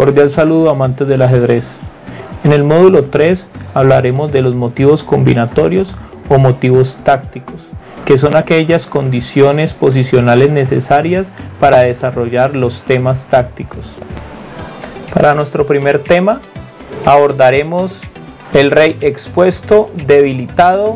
Cordial saludo, amantes del ajedrez. En el módulo 3 hablaremos de los motivos combinatorios o motivos tácticos, que son aquellas condiciones posicionales necesarias para desarrollar los temas tácticos. Para nuestro primer tema abordaremos el rey expuesto, debilitado,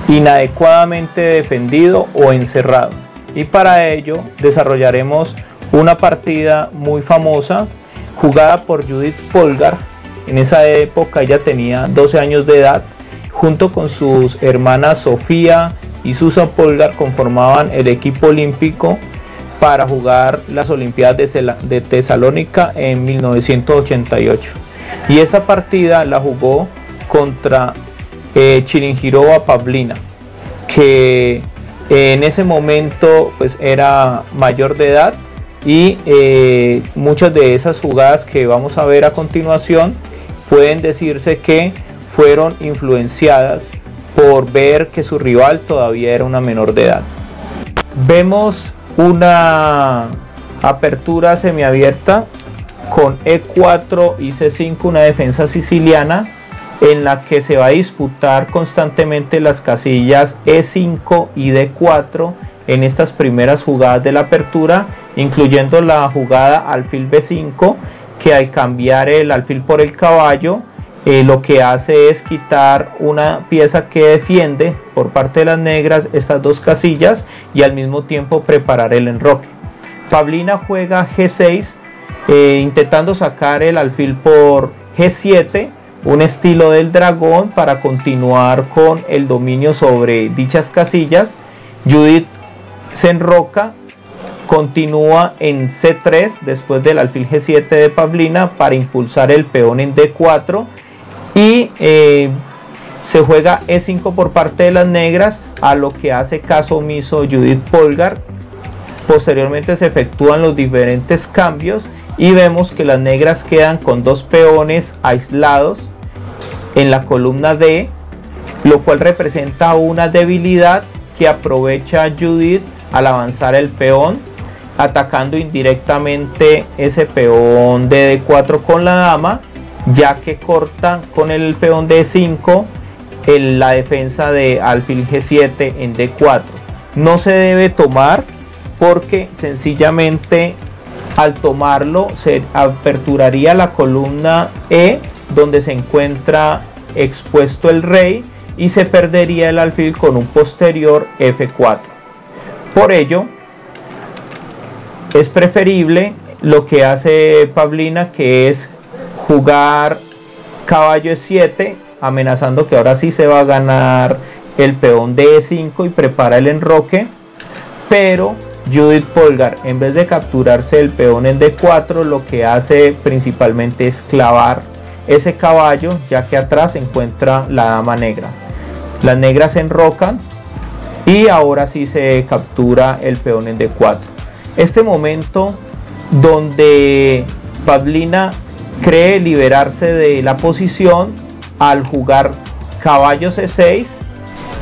inadecuadamente defendido o encerrado. Y para ello desarrollaremos una partida muy famosa jugada por Judith Polgar. En esa época ella tenía 12 años de edad. Junto con sus hermanas Sofía y Susan Polgar conformaban el equipo olímpico para jugar las Olimpiadas de Tesalónica en 1988. Y esta partida la jugó contra Chirinjirova Pavlina, que en ese momento pues era mayor de edad, y muchas de esas jugadas que vamos a ver a continuación pueden decirse que fueron influenciadas por ver que su rival todavía era una menor de edad. Vemos una apertura semiabierta con E4 y C5, una defensa siciliana en la que se va a disputar constantemente las casillas E5 y D4 en estas primeras jugadas de la apertura, incluyendo la jugada alfil B5, que al cambiar el alfil por el caballo lo que hace es quitar una pieza que defiende por parte de las negras estas dos casillas y al mismo tiempo preparar el enroque. Pavlina juega G6 intentando sacar el alfil por G7, un estilo del dragón para continuar con el dominio sobre dichas casillas. Judith se enroca, continúa en C3 después del alfil G7 de Pavlina para impulsar el peón en D4, y se juega E5 por parte de las negras, a lo que hace caso omiso Judith Polgar. Posteriormente se efectúan los diferentes cambios y vemos que las negras quedan con dos peones aislados en la columna D, lo cual representa una debilidad que aprovecha Judith al avanzar el peón, atacando indirectamente ese peón de D4 con la dama, ya que corta con el peón de E5 en la defensa de alfil G7 en D4. No se debe tomar porque sencillamente al tomarlo se aperturaría la columna E, donde se encuentra expuesto el rey, y se perdería el alfil con un posterior F4. Por ello es preferible lo que hace Pavlina, que es jugar caballo E7, amenazando que ahora sí se va a ganar el peón de E5 y prepara el enroque. Pero Judith Polgar, en vez de capturarse el peón en D4, lo que hace principalmente es clavar ese caballo, ya que atrás se encuentra la dama negra. Las negras se enrocan y ahora sí se captura el peón en D4. Este momento donde Pavlina cree liberarse de la posición al jugar caballo C6,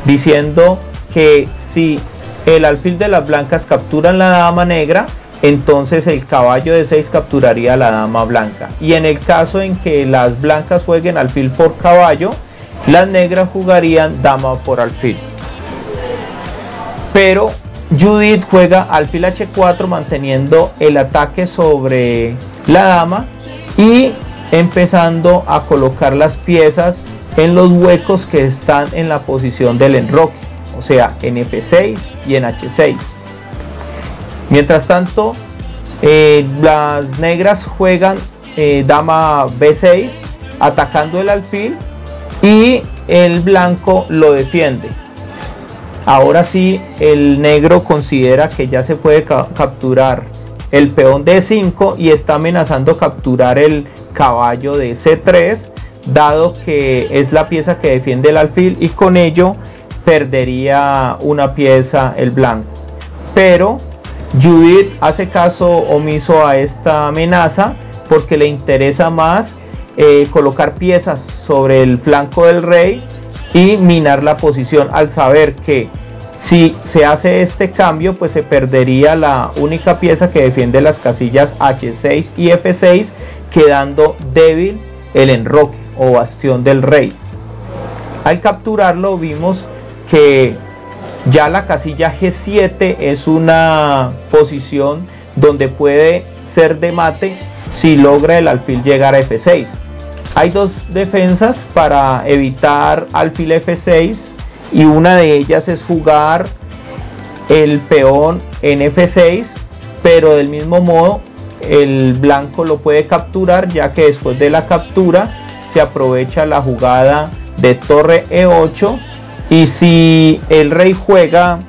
diciendo que si el alfil de las blancas capturan la dama negra, entonces el caballo de 6 capturaría a la dama blanca, y en el caso en que las blancas jueguen alfil por caballo, las negras jugarían dama por alfil. Pero Judith juega alfil H4 manteniendo el ataque sobre la dama y empezando a colocar las piezas en los huecos que están en la posición del enroque, o sea, en F6 y en H6. Mientras tanto, las negras juegan dama B6 atacando el alfil, y el blanco lo defiende. Ahora sí, el negro considera que ya se puede capturar el peón de E5 y está amenazando capturar el caballo de C3, dado que es la pieza que defiende el alfil, y con ello perdería una pieza el blanco. Pero Judith hace caso omiso a esta amenaza porque le interesa más colocar piezas sobre el flanco del rey y minar la posición, al saber que si se hace este cambio pues se perdería la única pieza que defiende las casillas H6 y F6, quedando débil el enroque o bastión del rey. Al capturarlo vimos que ya la casilla G7 es una posición donde puede ser de mate si logra el alfil llegar a F6. Hay dos defensas para evitar alfil F6 y una de ellas es jugar el peón en F6, pero del mismo modo el blanco lo puede capturar, ya que después de la captura se aprovecha la jugada de torre E8, y si el rey juega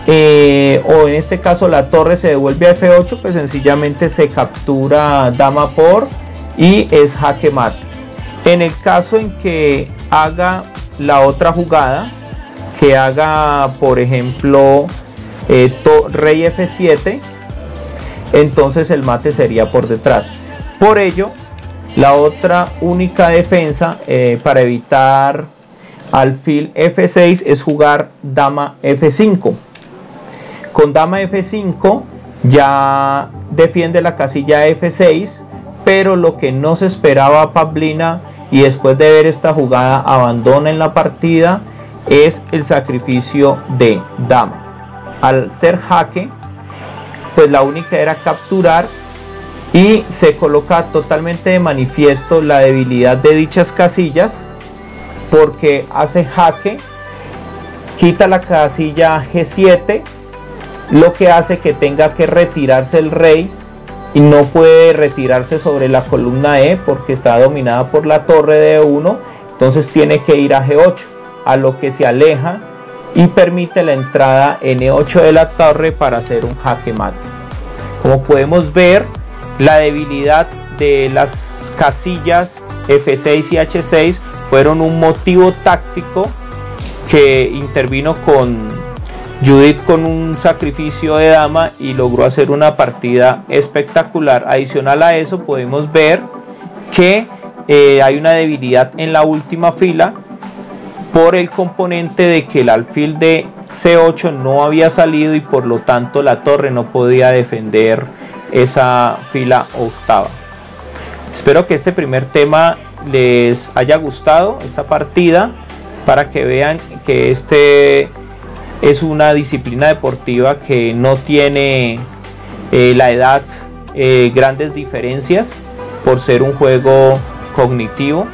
o en este caso la torre se devuelve a F8, pues sencillamente se captura dama por y es jaque mate. En el caso en que haga la otra jugada, que haga por ejemplo rey F7, entonces el mate sería por detrás. Por ello, la otra única defensa para evitar alfil F6 es jugar dama F5. Con dama F5 ya defiende la casilla F6, pero lo que no se esperaba Pavlina, y después de ver esta jugada abandona en la partida, es el sacrificio de dama. Al ser jaque, pues la única era capturar, y se coloca totalmente de manifiesto la debilidad de dichas casillas, porque hace jaque, quita la casilla G7, lo que hace que tenga que retirarse el rey, y no puede retirarse sobre la columna E porque está dominada por la torre de E1, entonces tiene que ir a G8, a lo que se aleja y permite la entrada en E8 de la torre para hacer un jaque mate. Como podemos ver, la debilidad de las casillas F6 y H6 fueron un motivo táctico que intervino con Judith con un sacrificio de dama y logró hacer una partida espectacular. Adicional a eso, podemos ver que hay una debilidad en la última fila por el componente de que el alfil de C8 no había salido y por lo tanto la torre no podía defender esa fila octava. Espero que este primer tema les haya gustado, esta partida, para que vean que este es una disciplina deportiva que no tiene la edad grandes diferencias por ser un juego cognitivo.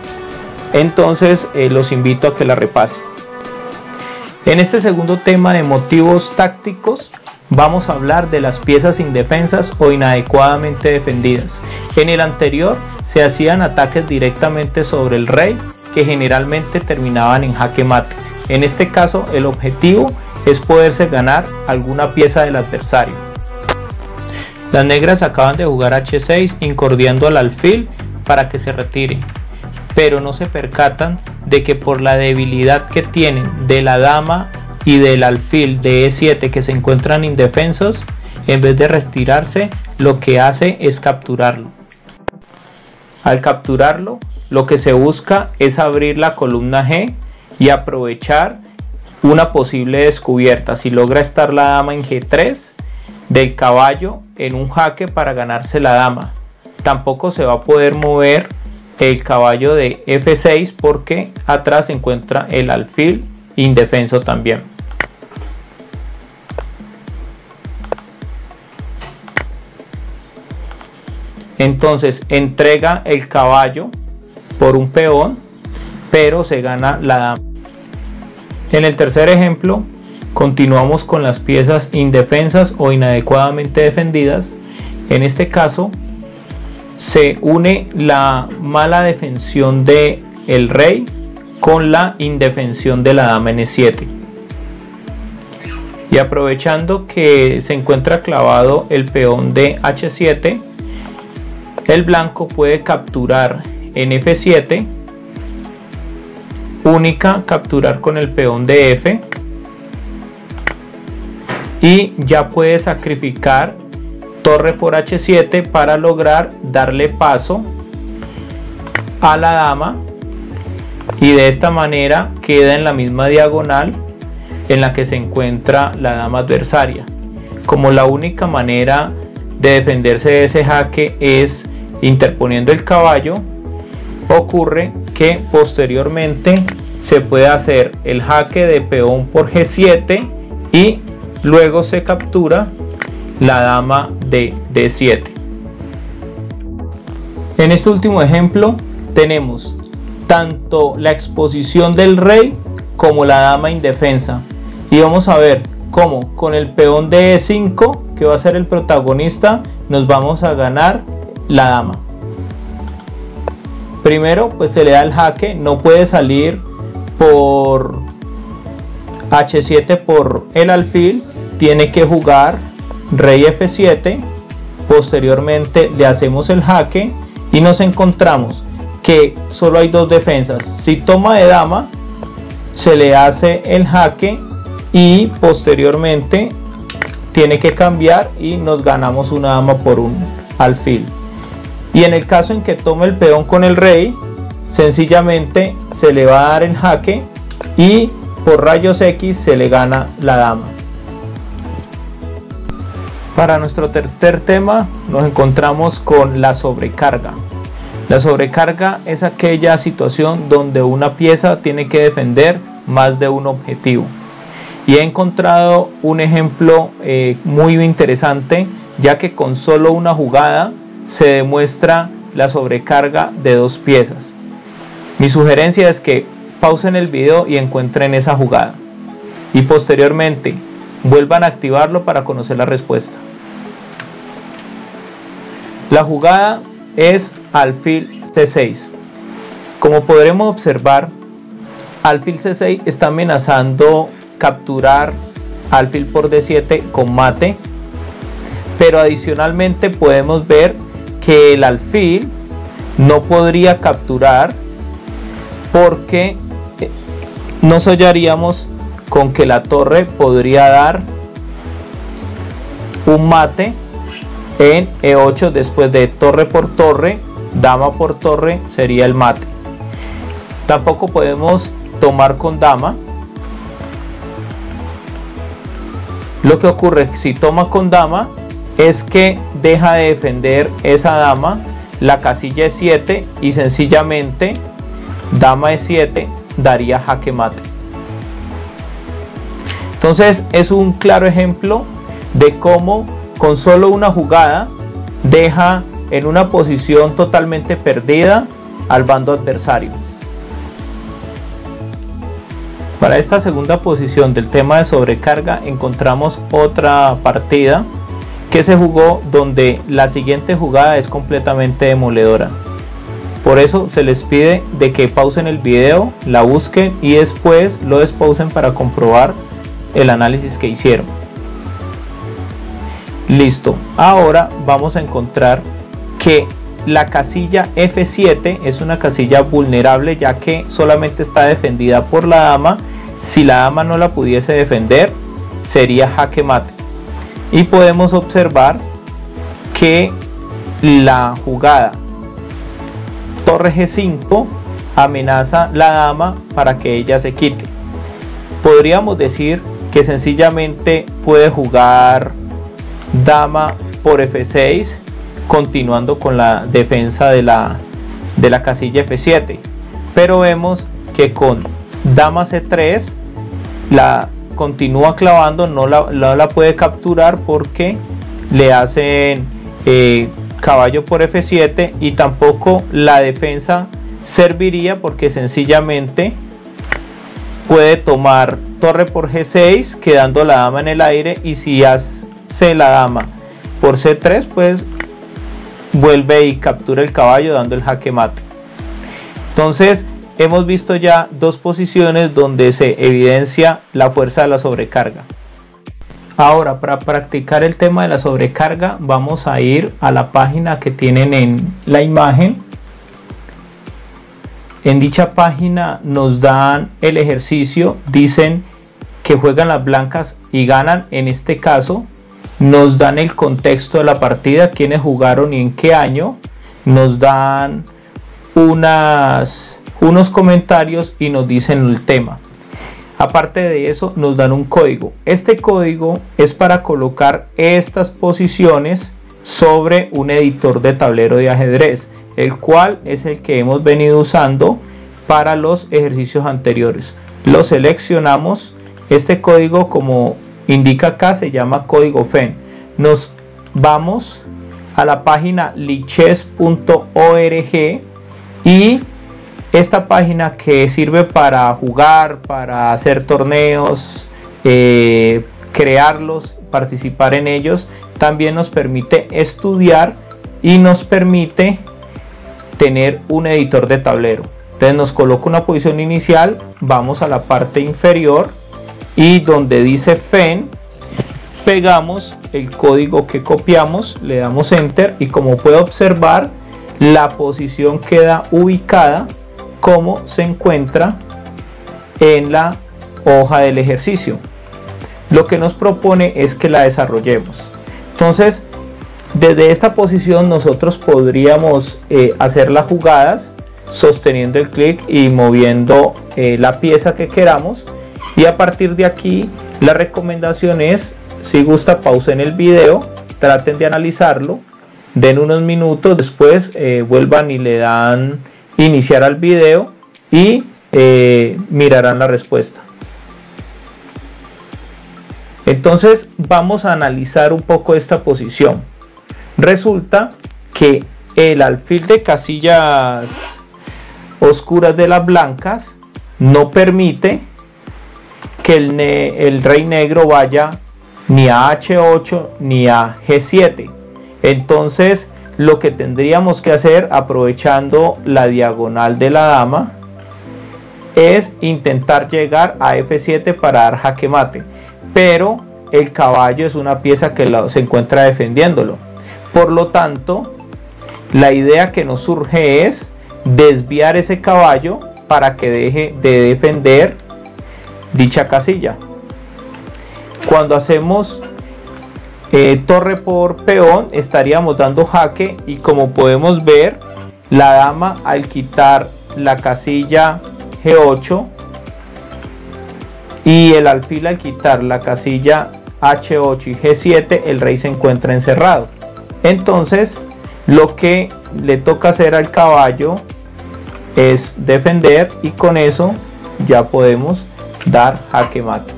Entonces los invito a que la repasen. En este segundo tema de motivos tácticos vamos a hablar de las piezas indefensas o inadecuadamente defendidas. En el anterior se hacían ataques directamente sobre el rey que generalmente terminaban en jaque mate. En este caso el objetivo es poderse ganar alguna pieza del adversario. Las negras acaban de jugar H6 incordiando al alfil para que se retire, pero no se percatan de que por la debilidad que tienen de la dama y del alfil de E7 que se encuentran indefensos, en vez de retirarse, lo que hace es capturarlo. Al capturarlo, lo que se busca es abrir la columna G y aprovechar una posible descubierta. Si logra estar la dama en G3 del caballo en un jaque para ganarse la dama, tampoco se va a poder mover el caballo de F6 porque atrás se encuentra el alfil indefenso también. Entonces entrega el caballo por un peón, pero se gana la dama. En el tercer ejemplo, continuamos con las piezas indefensas o inadecuadamente defendidas. En este caso, se une la mala defensión del rey con la indefensión de la dama en E7. Y aprovechando que se encuentra clavado el peón de H7, el blanco puede capturar en F7, única capturar con el peón de F, y ya puede sacrificar torre por H7 para lograr darle paso a la dama, y de esta manera queda en la misma diagonal en la que se encuentra la dama adversaria. Como la única manera de defenderse de ese jaque es interponiendo el caballo. Ocurre que posteriormente se puede hacer el jaque de peón por G7 y luego se captura la dama de D7. En este último ejemplo tenemos tanto la exposición del rey como la dama indefensa, y vamos a ver cómo con el peón de E5, que va a ser el protagonista, nos vamos a ganar la dama. Primero pues se le da el jaque, no puede salir por H7 por el alfil, tiene que jugar rey F7, posteriormente le hacemos el jaque y nos encontramos que solo hay dos defensas. Si toma de dama se le hace el jaque y posteriormente tiene que cambiar y nos ganamos una dama por un alfil. Y en el caso en que tome el peón con el rey, sencillamente se le va a dar el jaque y por rayos X se le gana la dama. Para nuestro tercer tema nos encontramos con la sobrecarga. La sobrecarga es aquella situación donde una pieza tiene que defender más de un objetivo. Y he encontrado un ejemplo muy interesante, ya que con solo una jugada se demuestra la sobrecarga de dos piezas. Mi sugerencia es que pausen el video y encuentren esa jugada y posteriormente vuelvan a activarlo para conocer la respuesta. La jugada es alfil C6. Como podremos observar, alfil C6 está amenazando capturar alfil por D7 con mate, pero adicionalmente podemos ver que el alfil no podría capturar porque nos hallaríamos con que la torre podría dar un mate en E8 después de torre por torre, dama por torre sería el mate. Tampoco podemos tomar con dama. Lo que ocurre si toma con dama es que deja de defender esa dama, la casilla E7 y sencillamente dama E7 daría jaque mate. Entonces es un claro ejemplo de cómo con solo una jugada deja en una posición totalmente perdida al bando adversario. Para esta segunda posición del tema de sobrecarga encontramos otra partida que se jugó donde la siguiente jugada es completamente demoledora. Por eso se les pide de que pausen el video, la busquen y después lo despausen para comprobar el análisis que hicieron. Listo, ahora vamos a encontrar que la casilla F7 es una casilla vulnerable, ya que solamente está defendida por la dama. Si la dama no la pudiese defender, sería jaque mate. Y podemos observar que la jugada torre G5 amenaza la dama para que ella se quite. Podríamos decir que sencillamente puede jugar dama por F6, continuando con la defensa de la casilla F7, pero vemos que con dama C3 la continúa clavando, no la puede capturar porque le hacen caballo por F7 y tampoco la defensa serviría porque sencillamente puede tomar torre por G6 quedando la dama en el aire, y si hace la dama por C3 pues vuelve y captura el caballo dando el jaque mate. Entonces hemos visto ya dos posiciones donde se evidencia la fuerza de la sobrecarga. Ahora, para practicar el tema de la sobrecarga vamos a ir a la página que tienen en la imagen. En dicha página nos dan el ejercicio, dicen que juegan las blancas y ganan. En este caso nos dan el contexto de la partida, quiénes jugaron y en qué año, nos dan unos comentarios y nos dicen el tema. Aparte de eso nos dan un código. Este código es para colocar estas posiciones sobre un editor de tablero de ajedrez, el cual es el que hemos venido usando para los ejercicios anteriores. Lo seleccionamos. Este código, como indica acá, se llama código FEN. Nos vamos a la página lichess.org y esta página, que sirve para jugar, para hacer torneos, crearlos, participar en ellos, también nos permite estudiar y nos permite tener un editor de tablero. Entonces nos coloca una posición inicial, vamos a la parte inferior y donde dice FEN pegamos el código que copiamos, le damos enter y, como puede observar, la posición queda ubicada como se encuentra en la hoja del ejercicio. Lo que nos propone es que la desarrollemos. Entonces, desde esta posición nosotros podríamos hacer las jugadas sosteniendo el clic y moviendo la pieza que queramos, y a partir de aquí la recomendación es, si gusta, pausen el video, traten de analizarlo, den unos minutos, después vuelvan y le dan iniciar al video y mirarán la respuesta. Entonces vamos a analizar un poco esta posición. Resulta que el alfil de casillas oscuras de las blancas no permite que el rey negro vaya ni a H8 ni a G7. Entonces lo que tendríamos que hacer, aprovechando la diagonal de la dama, es intentar llegar a F7 para dar jaque mate, pero el caballo es una pieza que se encuentra defendiéndolo. Por lo tanto, la idea que nos surge es desviar ese caballo para que deje de defender dicha casilla. Cuando hacemos torre por peón, estaríamos dando jaque, y como podemos ver, la dama, al quitar la casilla G8 y el alfil al quitar la casilla H8 y G7, el rey se encuentra encerrado. Entonces lo que le toca hacer al caballo es defender, y con eso ya podemos dar jaque mate.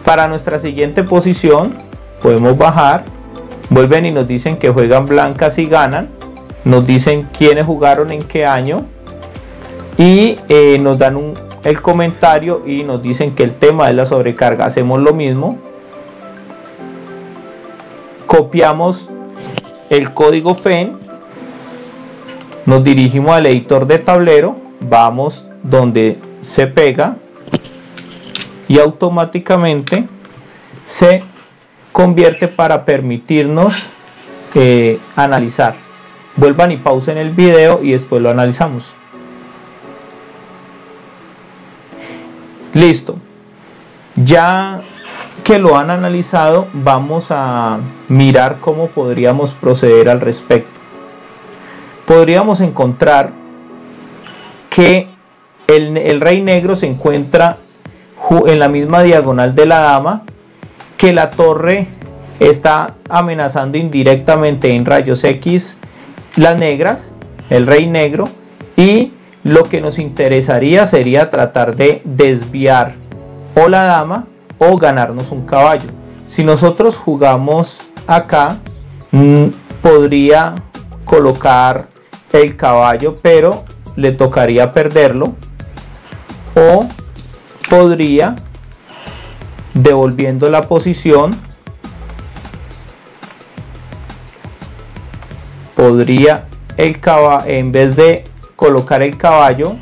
Para nuestra siguiente posición podemos bajar, vuelven y nos dicen que juegan blancas y ganan, nos dicen quiénes jugaron en qué año, y nos dan el comentario y nos dicen que el tema es la sobrecarga. Hacemos lo mismo, copiamos el código FEN, nos dirigimos al editor de tablero, vamos donde se pega y automáticamente se convierte para permitirnos analizar. Vuelvan y pausen el video y después lo analizamos. Listo. Ya que lo han analizado, vamos a mirar cómo podríamos proceder al respecto. Podríamos encontrar que el rey negro se encuentra en la misma diagonal de la dama, que la torre está amenazando indirectamente en rayos X las negras, el rey negro, y lo que nos interesaría sería tratar de desviar o la dama o ganarnos un caballo. Si nosotros jugamos acá, podría colocar el caballo, pero le tocaría perderlo, o podría, devolviendo la posición, podría el caballo, en vez de colocar el caballo,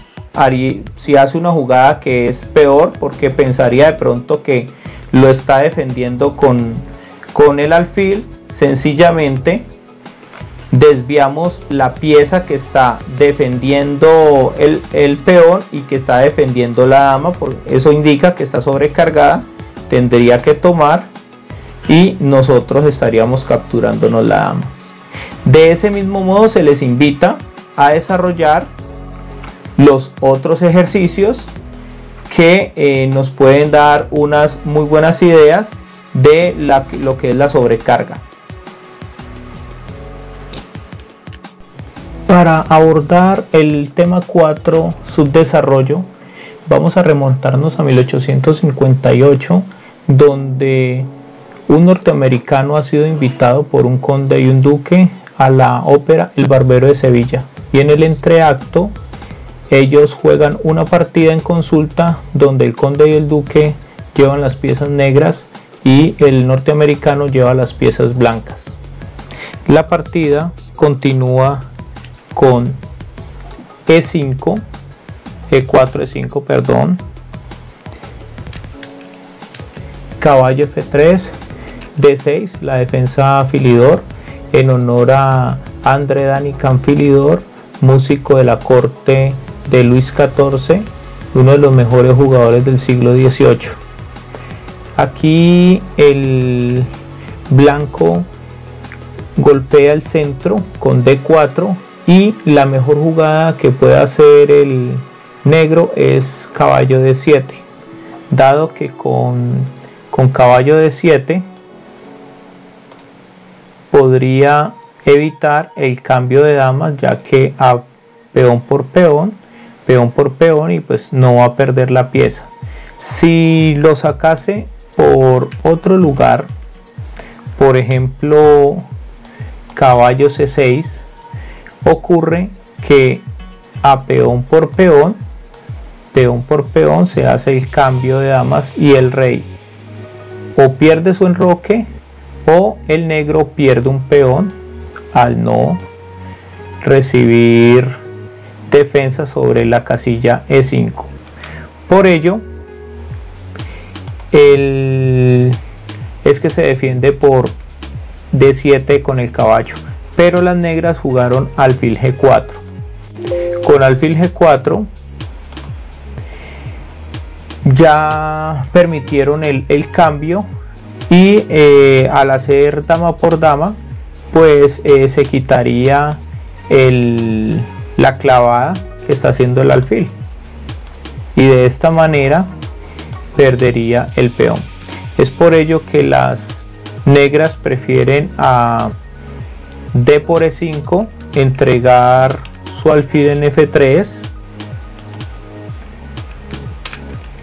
si hace una jugada que es peor, porque pensaría de pronto que lo está defendiendo con el alfil, sencillamente desviamos la pieza que está defendiendo el peón y que está defendiendo la dama, eso indica que está sobrecargada, tendría que tomar y nosotros estaríamos capturándonos la dama. De ese mismo modo se les invita a desarrollar los otros ejercicios que nos pueden dar unas muy buenas ideas de lo que es la sobrecarga. Para abordar el tema 4, subdesarrollo, vamos a remontarnos a 1858, donde un norteamericano ha sido invitado por un conde y un duque a la ópera El Barbero de Sevilla, y en el entreacto ellos juegan una partida en consulta donde el conde y el duque llevan las piezas negras y el norteamericano lleva las piezas blancas. La partida continúa con E5, E4, E5, perdón, caballo F3, D6, la defensa Philidor, en honor a André Danican Philidor, músico de la corte de Luis XIV, uno de los mejores jugadores del siglo XVIII. Aquí el blanco golpea el centro con D4, y la mejor jugada que puede hacer el negro es caballo D7, dado que con caballo D7 podría evitar el cambio de damas, ya que a peón por peón, y pues no va a perder la pieza. Si lo sacase por otro lugar, por ejemplo caballo C6, ocurre que a peón por peón se hace el cambio de damas y el rey o pierde su enroque o el negro pierde un peón al no recibir defensa sobre la casilla E5. Por ello es que se defiende por D7 con el caballo, pero las negras jugaron alfil G4. Con alfil G4 ya permitieron el cambio, y al hacer dama por dama pues se quitaría la clavada que está haciendo el alfil, y de esta manera perdería el peón. Es por ello que las negras prefieren a D por E5 entregar su alfil en F3,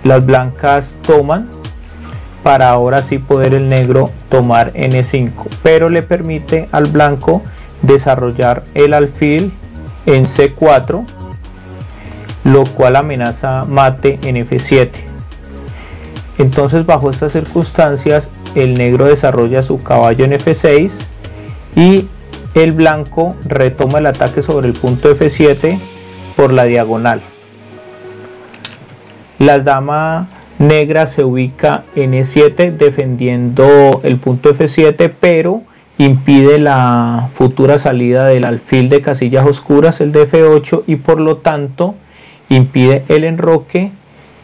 las blancas toman para ahora sí poder el negro tomar en E5, pero le permite al blanco desarrollar el alfil en C4, lo cual amenaza mate en F7. Entonces bajo estas circunstancias el negro desarrolla su caballo en F6 y el blanco retoma el ataque sobre el punto F7 por la diagonal. La dama negra se ubica en E7 defendiendo el punto F7, pero impide la futura salida del alfil de casillas oscuras, el de F8, y por lo tanto impide el enroque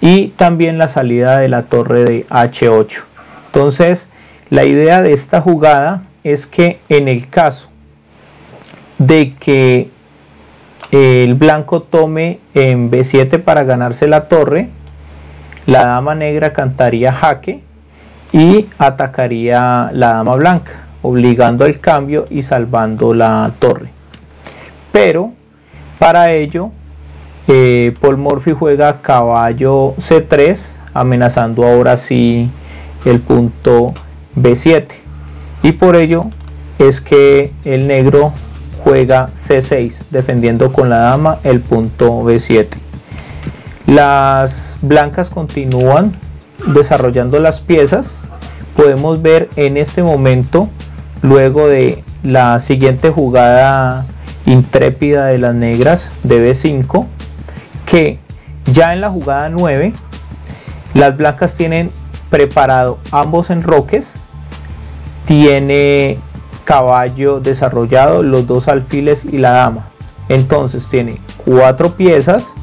y también la salida de la torre de H8. Entonces la idea de esta jugada es que en el caso de que el blanco tome en B7 para ganarse la torre, la dama negra cantaría jaque y atacaría la dama blanca, obligando al cambio y salvando la torre. Pero para ello Paul Morphy juega caballo C3, amenazando ahora sí el punto B7, y por ello es que el negro juega C6 defendiendo con la dama el punto B7. Las blancas continúan desarrollando las piezas. Podemos ver en este momento, luego de la siguiente jugada intrépida de las negras de B5, que ya en la jugada 9 las blancas tienen preparado ambos enroques, tiene caballo desarrollado, los dos alfiles y la dama. Entonces tiene 4 piezas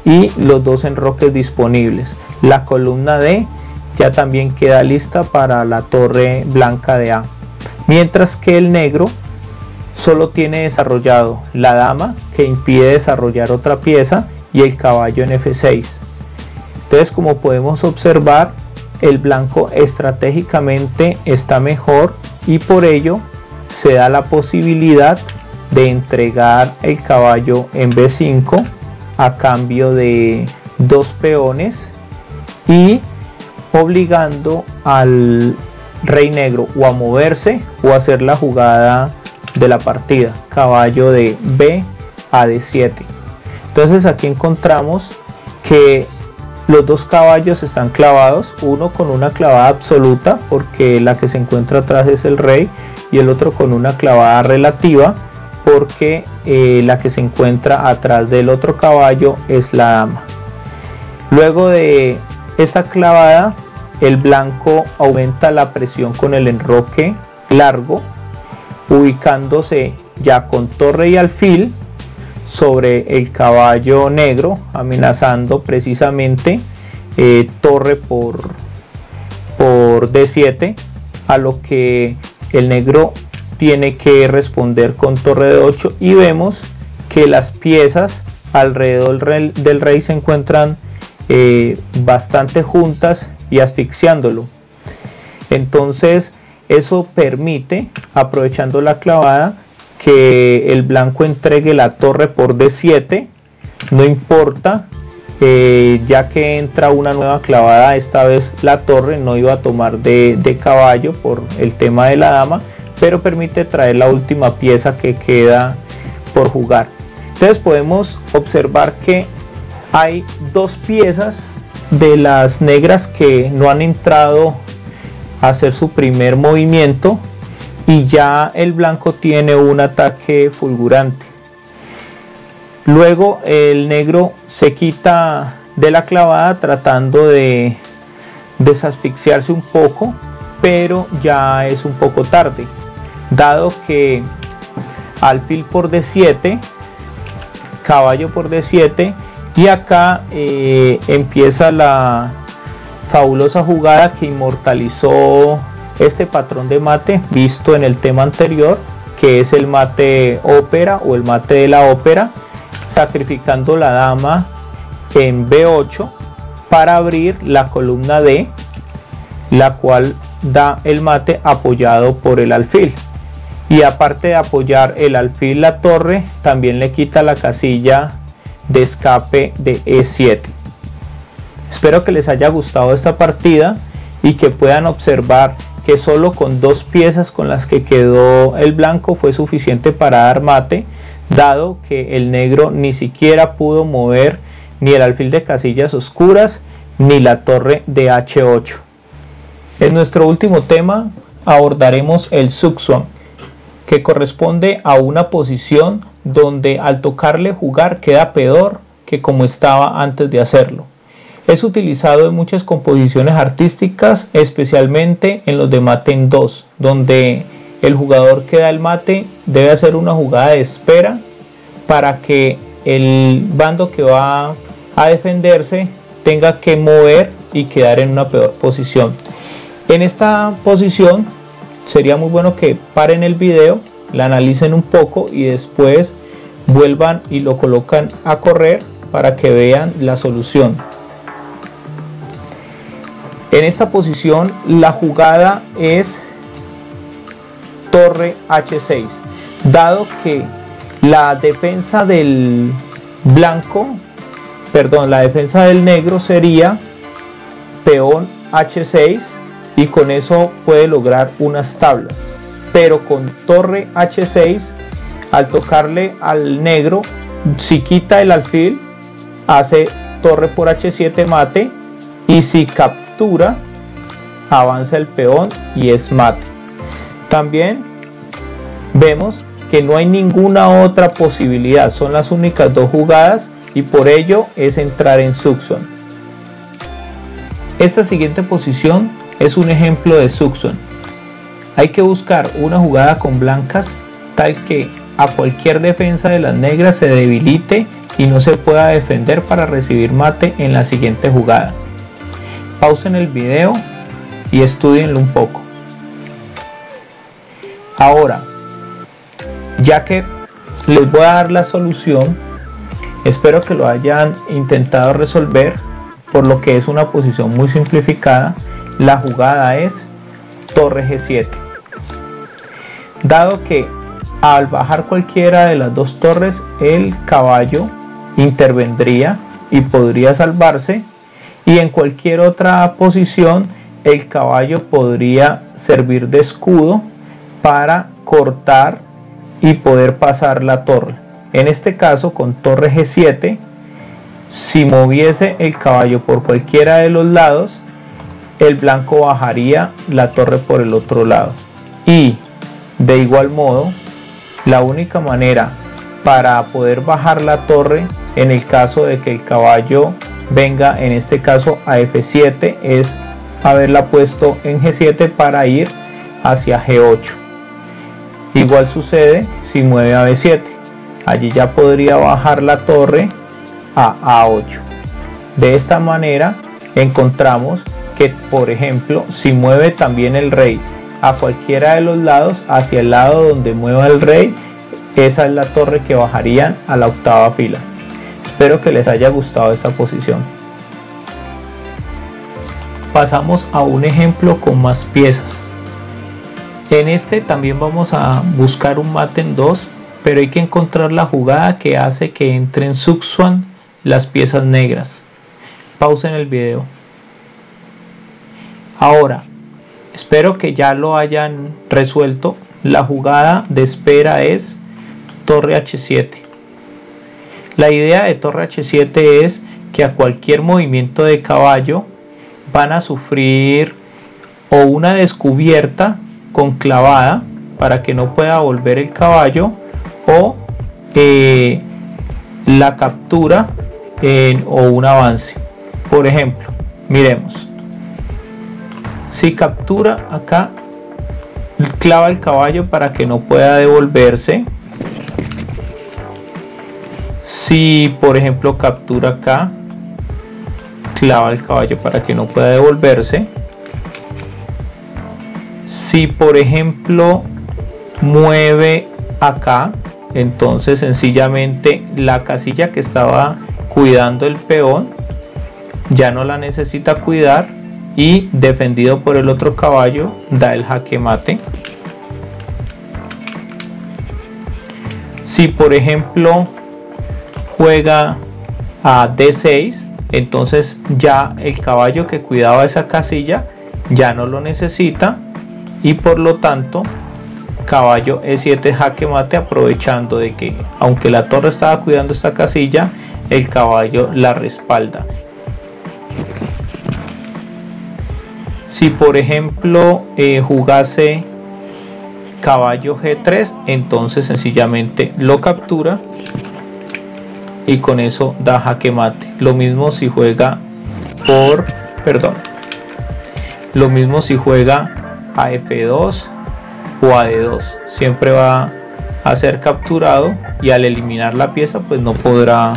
y los dos enroques disponibles. La columna D ya también queda lista para la torre blanca de A, mientras que el negro solo tiene desarrollado la dama, que impide desarrollar otra pieza, y el caballo en F6. Entonces, como podemos observar, el blanco estratégicamente está mejor y por ello se da la posibilidad de entregar el caballo en B5 a cambio de 2 peones y obligando al rey negro o a moverse o a hacer la jugada de la partida, caballo de B a D7. Entonces aquí encontramos que los 2 caballos están clavados, uno con una clavada absoluta porque la que se encuentra atrás es el rey, y el otro con una clavada relativa porque la que se encuentra atrás del otro caballo es la dama. Luego de esta clavada, el blanco aumenta la presión con el enroque largo, ubicándose ya con torre y alfil sobre el caballo negro, amenazando precisamente torre por D7, a lo que el negro tiene que responder con torre de 8, y vemos que las piezas alrededor del rey se encuentran bastante juntas y asfixiándolo. Entonces eso permite, aprovechando la clavada, que el blanco entregue la torre por D7, no importa, ya que entra una nueva clavada. Esta vez la torre no iba a tomar de caballo por el tema de la dama, pero permite traer la última pieza que queda por jugar. Entonces podemos observar que hay 2 piezas de las negras que no han entrado a hacer su primer movimiento, y ya el blanco tiene un ataque fulgurante. Luego el negro se quita de la clavada tratando de desasfixiarse un poco, pero ya es un poco tarde, dado que alfil por D7, caballo por D7, y acá empieza la fabulosa jugada que inmortalizó este patrón de mate visto en el tema anterior, que es el mate ópera o el mate de la ópera, sacrificando la dama en B8 para abrir la columna D, la cual da el mate apoyado por el alfil, y aparte de apoyar el alfil la torre, también le quita la casilla de escape de E7. Espero que les haya gustado esta partida y que puedan observar que solo con 2 piezas con las que quedó el blanco fue suficiente para dar mate, dado que el negro ni siquiera pudo mover ni el alfil de casillas oscuras ni la torre de H8. En nuestro último tema abordaremos el Zugzwang, que corresponde a una posición donde al tocarle jugar queda peor que como estaba antes de hacerlo. Es utilizado en muchas composiciones artísticas, especialmente en los de mate en 2, donde el jugador que da el mate debe hacer una jugada de espera para que el bando que va a defenderse tenga que mover y quedar en una peor posición. En esta posición sería muy bueno que paren el video, la analicen un poco y después vuelvan y lo colocan a correr para que vean la solución. En esta posición la jugada es torre H6, dado que la defensa del la defensa del negro sería peón H6, y con eso puede lograr unas tablas, pero con torre H6, al tocarle al negro, si quita el alfil hace torre por H7 mate, y si captura avanza el peón y es mate. También vemos que no hay ninguna otra posibilidad, son las únicas 2 jugadas, y por ello es entrar en Zugzwang. Esta siguiente posición es un ejemplo de Zugzwang. Hay que buscar una jugada con blancas tal que a cualquier defensa de las negras se debilite y no se pueda defender para recibir mate en la siguiente jugada. Pausen el video y estudienlo un poco. Ahora, ya que les voy a dar la solución, espero que lo hayan intentado resolver, por lo que es una posición muy simplificada. la jugada es torre G7. Dado que al bajar cualquiera de las dos torres, el caballo intervendría y podría salvarse, y en cualquier otra posición el caballo podría servir de escudo para cortar y poder pasar la torre. En este caso, con torre G7, si moviese el caballo por cualquiera de los lados, el blanco bajaría la torre por el otro lado. Y de igual modo, la única manera para poder bajar la torre en el caso de que el caballo venga, en este caso a F7, es haberla puesto en G7 para ir hacia G8. Igual sucede si mueve a B7, allí ya podría bajar la torre a A8. De esta manera encontramos que, por ejemplo, si mueve también el rey a cualquiera de los lados, hacia el lado donde mueva el rey, esa es la torre que bajarían a la octava fila. Espero que les haya gustado esta posición. Pasamos a un ejemplo con más piezas. En este también vamos a buscar un mate en 2, pero hay que encontrar la jugada que hace que entren Zugzwang las piezas negras. Pausen el video. Ahora, espero que ya lo hayan resuelto. La jugada de espera es torre H7. La idea de torre H7 es que a cualquier movimiento de caballo van a sufrir o una descubierta con clavada para que no pueda volver el caballo, o la captura o un avance. Por ejemplo, miremos, si captura acá, clava el caballo para que no pueda devolverse. Si por ejemplo captura acá, clava el caballo para que no pueda devolverse. Si por ejemplo mueve acá, entonces sencillamente la casilla que estaba cuidando el peón ya no la necesita cuidar, y defendido por el otro caballo da el jaque mate. Si por ejemplo juega a D6, entonces ya el caballo que cuidaba esa casilla ya no lo necesita, y por lo tanto caballo E7 jaque mate, aprovechando de que aunque la torre estaba cuidando esta casilla, el caballo la respalda. Si por ejemplo jugase caballo G3, entonces sencillamente lo captura y con eso da jaque mate. Lo mismo si juega lo mismo si juega a F2 o a D2, siempre va a ser capturado, y al eliminar la pieza pues no podrá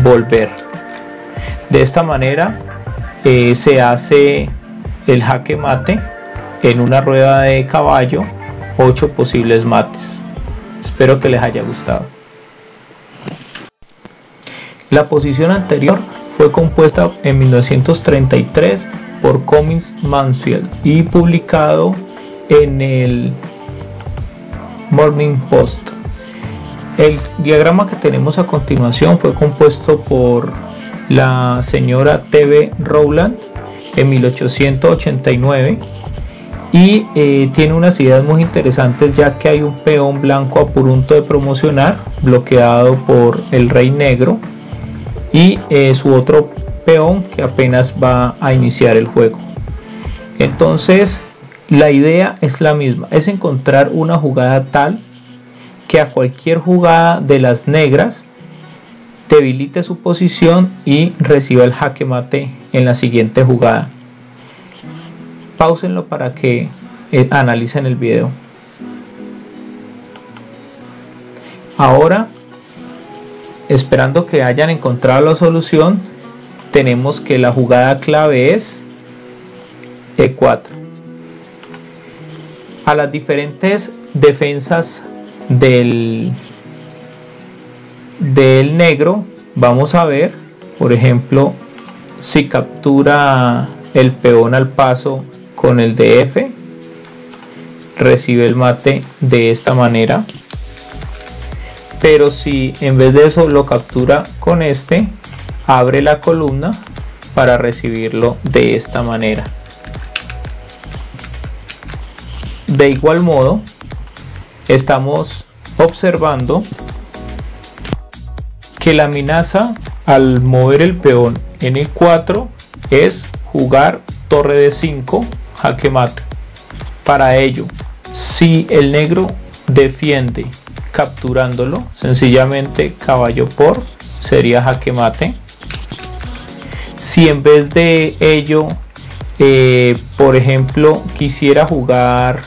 volver. De esta manera se hace el jaque mate en una rueda de caballo, 8 posibles mates. Espero que les haya gustado. La posición anterior fue compuesta en 1933 por Cummins Mansfield y publicado en el Morning Post. El diagrama que tenemos a continuación fue compuesto por la señora T.B. Rowland en 1889 y tiene unas ideas muy interesantes, ya que hay un peón blanco a punto de promocionar, bloqueado por el rey negro, y su otro peón que apenas va a iniciar el juego. Entonces la idea es la misma, es encontrar una jugada tal que a cualquier jugada de las negras debilite su posición y reciba el jaque mate en la siguiente jugada. Páusenlo para que analicen el video. Ahora, esperando que hayan encontrado la solución, tenemos que la jugada clave es E4. A las diferentes defensas del negro vamos a ver, por ejemplo, si captura el peón al paso con el de F, recibe el mate de esta manera. Pero si en vez de eso lo captura con este, abre la columna para recibirlo de esta manera. De igual modo, estamos observando que la amenaza al mover el peón en E4 es jugar torre de 5, jaque mate. Para ello, si el negro defiende capturándolo, sencillamente caballo por sería jaque mate. Si en vez de ello, por ejemplo, quisiera jugar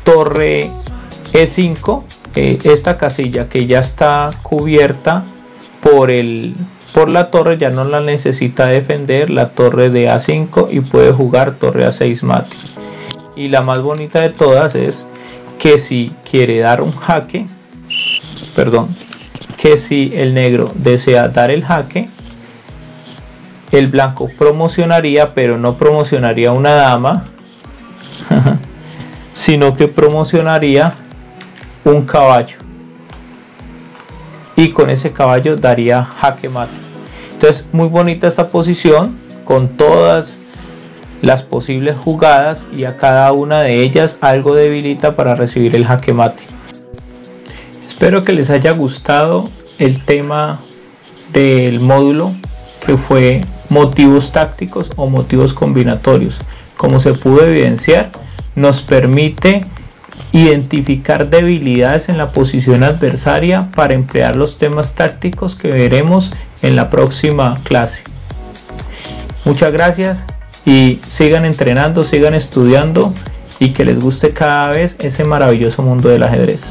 torre E5, esta casilla que ya está cubierta por la torre, ya no la necesita defender, la torre de A5, y puede jugar torre A6 mate. Y la más bonita de todas es que si quiere dar un jaque, que si el negro desea dar el jaque, el blanco promocionaría, pero no promocionaría una dama, sino que promocionaría un caballo, y con ese caballo daría jaque mate. Entonces, muy bonita esta posición con todas las posibles jugadas, y a cada una de ellas algo debilita para recibir el jaque mate. Espero que les haya gustado el tema del módulo, que fue motivos tácticos o motivos combinatorios. Como se pudo evidenciar, nos permite identificar debilidades en la posición adversaria para emplear los temas tácticos que veremos en la próxima clase. Muchas gracias y sigan entrenando, sigan estudiando, y que les guste cada vez ese maravilloso mundo del ajedrez.